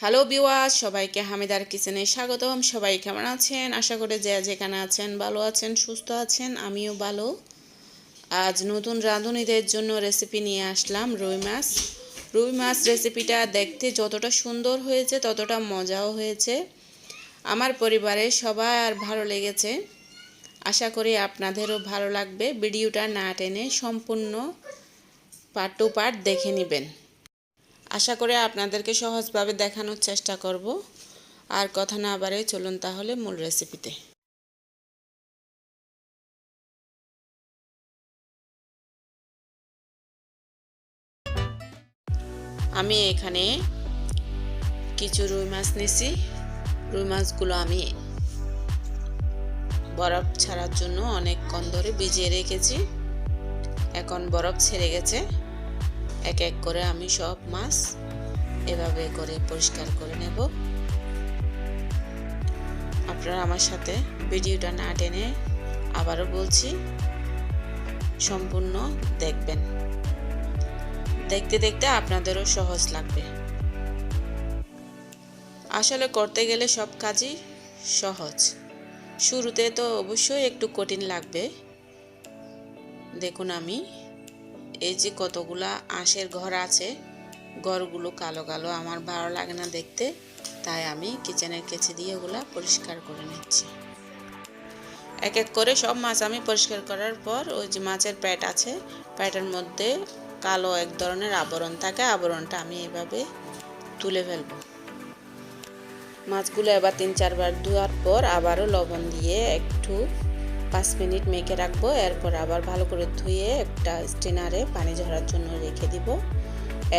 Hello viewers, সবাইকে হামিদার কিচেনে স্বাগতম। সবাই কেমন আছেন? আশা করি যে যেখানে আছেন ভালো আছেন, সুস্থ আছেন। আমিও ভালো। আজ নতুন রাঁধুনিদের জন্য রেসিপি নিয়ে আসলাম রুই মাছ রেসিপিটা দেখতে যতটা সুন্দর হয়েছে ততটা মজাও হয়েছে। আমার পরিবারের সবার ভালো লেগেছে। আশা করি আপনাদেরও ভালো লাগবে। ভিডিওটা না টেনে সম্পূর্ণ পার্ট টু পার্ট দেখে নেবেন। আশা করি আপনাদেরকে সহজভাবে দেখানোর চেষ্টা করব। আর কথা না বাড়িয়ে চলুন তাহলে মূল রেসিপিতে। আমি এখানে কিছু রুই মাছ নিয়েছি। রুই মাছগুলো আমি বরফ ছাড়ার জন্য অনেকক্ষণ ধরে ভিজিয়ে রেখেছি। এখন বরফ ছেড়ে গেছে। এক এক করে আমি সব মাছ এভাবে করে পরিষ্কার করে নেব। আপনারা আমার সাথে ভিডিওটা না টেনে আবারও বলছি সম্পূর্ণ দেখবেন। দেখতে দেখতে আপনাদেরও সহজ লাগবে। আসলে করতে গেলে সব কাজই সহজ, শুরুতে তো অবশ্যই একটু কঠিন লাগবে। দেখুন আমি এই যে কতগুলা আঁশের ঘর আছে, ঘরগুলো কালো কালো, আমার ভালো লাগে না দেখতে, তাই আমি কিচেনের কেচি দিয়ে ওগুলা পরিষ্কার করে নিচ্ছি। এক এক করে সব মাছ আমি পরিষ্কার করার পর ওই যে মাছের পেট আছে, পেটের মধ্যে কালো এক ধরনের আবরণ থাকে, আবরণটা আমি এভাবে তুলে ফেলব। মাছগুলো এবার 3-4 বার ধোয়ার পর আবারও লবণ দিয়ে একটু 5 মিনিট মেখে রাখবো। এরপর আবার ভালো করে ধুয়ে একটা স্ট্রেনারে পানি ঝরার জন্য রেখে দিব।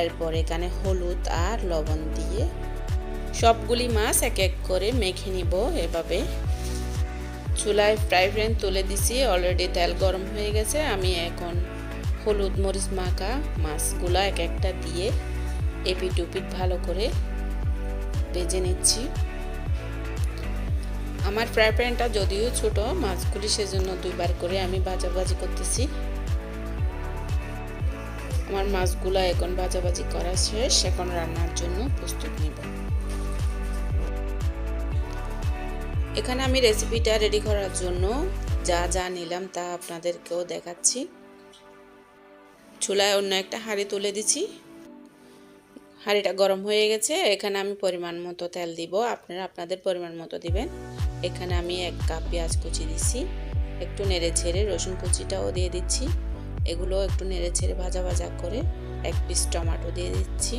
এরপর এখানে হলুদ আর লবণ দিয়ে সবগুলি মাছ এক এক করে মেখে নিব। এভাবে চুলায় ফ্রাই প্যান তুলে দিছি, অলরেডি তেল গরম হয়ে গেছে। আমি এখন হলুদ মরিচ মাখা মাছগুলো এক একটা দিয়ে এপিট ওপিট ভালো করে ভেজে নিচ্ছি। আমার ফ্রাই প্যানটা যদিও ছোট, মাছগুলি সেজন্য দুইবার করে আমি ভাজাভাজি করতেছি। আমার মাছগুলো এখন ভাজাভাজি করা শেষ। এখন রান্নার জন্য প্রস্তুত নিব। এখানে আমি রেসিপিটা রেডি করার জন্য যা যা নিলাম তা আপনাদেরকেও দেখাচ্ছি। চুলায় অন্য একটা হাঁড়ি তুলে দিচ্ছি। হাঁড়িটা গরম হয়ে গেছে। এখানে আমি পরিমাণ মতো তেল দিব, আপনারা আপনাদের পরিমাণ মতো দিবেন। এখানে আমি 1 কাপ পেঁয়াজ কুচি দিচ্ছি, একটু নেড়ে ছেড়ে রসুন কুচিটাও দিয়ে দিচ্ছি। এগুলো একটু নেড়ে ছেড়ে ভাজা ভাজা করে 1 পিস টমেটো দিয়ে দিচ্ছি।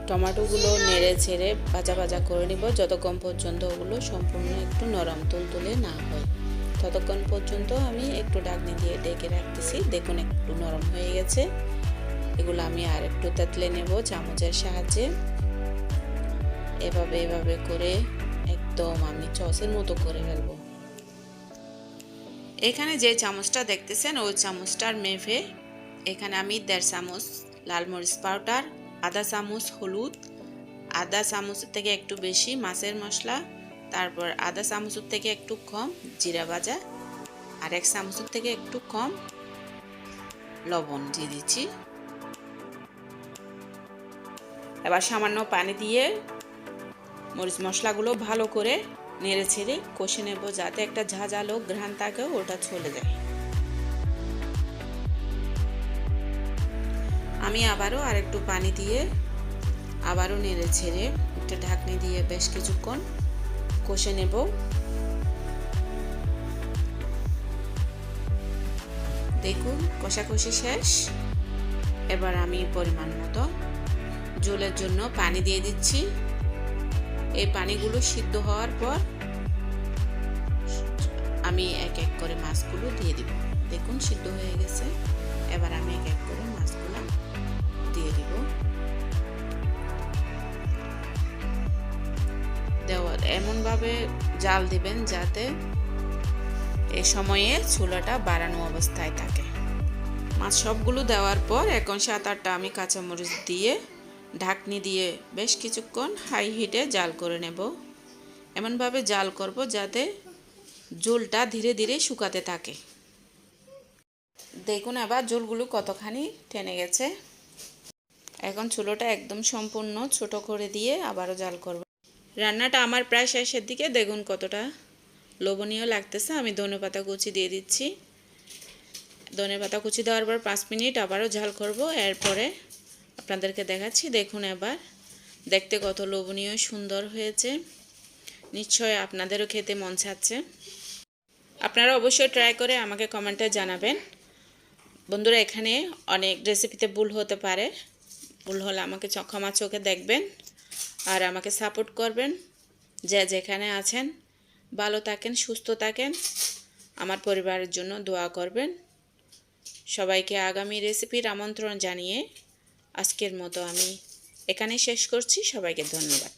টমেটোগুলো নেড়ে ছেড়ে ভাজা ভাজা করে নিব যতক্ষণ পর্যন্ত ওগুলো সম্পূর্ণ একটু নরম তুলতুলে না হয়, ততক্ষণ পর্যন্ত আমি একটু ঢাকনি দিয়ে ঢেকে রাখতেছি। দেখুন একটু নরম হয়ে গেছে। এগুলো আমি আর একটু তেঁতলে নেব চামচের সাহায্যে। এভাবে করে একদম আমি সসের মতো করে ফেলব। এখানে যে চামচটা দেখতেছেন ওই চামচটার মেপে এখানে আমি 1.5 চামচ লাল মরিচ পাউডার, আধা চামচ হলুদ, আধা চামচের থেকে একটু বেশি মাছের মশলা, তারপর আধা চামচের থেকে একটু কম জিরা ভাজা, আর 1 চামচের থেকে একটু কম লবণ দিয়ে দিচ্ছি। এবার সামান্য পানি দিয়ে মরিচ মশলাগুলো ভালো করে নেড়ে ছেড়ে কষে নেব, যাতে একটা ঝাঁঝালো ঘ্রাণ থাকে ওটা চলে যায়। আমি আবারও আরেকটু পানি দিয়ে আবারও নেড়ে ছেড়ে একটা ঢাকনি দিয়ে বেশ কিছুক্ষণ কষে নেব। দেখুন কষাকষি শেষ। এবার আমি পরিমাণ মতো ঝোলের জন্য পানি দিয়ে দিচ্ছি। এই পানিগুলো সিদ্ধ হওয়ার পর আমি এক এক করে মাছগুলো দিয়ে দিব। দেখুন সিদ্ধ হয়ে গেছে। এবার আমি এক এক করে মাছগুলো দিয়ে দিব। দেওয়ার এমনভাবে জাল দিবেন যাতে এই সময়ে চুলাটা বাড়ানো অবস্থায় থাকে। মাছ সবগুলো দেওয়ার পর এখন 7-8টা আমি কাঁচামরিচ দিয়ে ঢাকনি দিয়ে বেশ কিছুক্ষণ হাই হিটে জাল করে নেব। এমনভাবে জাল করব যাতে ঝোলটা ধীরে ধীরে শুকাতে থাকে। দেখুন এবার ঝোলগুলো কতখানি টেনে গেছে। এখন চুলোটা একদম সম্পূর্ণ ছোট করে দিয়ে আবারও জাল করব। রান্নাটা আমার প্রায় শেষের দিকে, দেখুন কতটা লোভনীয় লাগতেছে। আমি ধনেপাতা কুচি দিয়ে দিচ্ছি। ধনেপাতা কুচি দেওয়ার পর 5 মিনিট আবারও ঝাল করব। এরপরে আপনাদেরকে দেখাচ্ছি, দেখুন এবার দেখতে কত লোভনীয় সুন্দর হয়েছে। নিশ্চয় আপনাদেরও খেতে মন চাচ্ছে। আপনারা অবশ্যই ট্রাই করে আমাকে কমেন্টে জানাবেন। বন্ধুরা, এখানে অনেক রেসিপিতে ভুল হতে পারে, ভুল হলে আমাকে ক্ষমা চোখে দেখবেন আর আমাকে সাপোর্ট করবেন। যে যেখানে আছেন ভালো থাকেন, সুস্থ থাকেন, আমার পরিবারের জন্য দোয়া করবেন। সবাইকে আগামী রেসিপির আমন্ত্রণ জানিয়ে আজকের মতো আমি এখানেই শেষ করছি। সবাইকে ধন্যবাদ।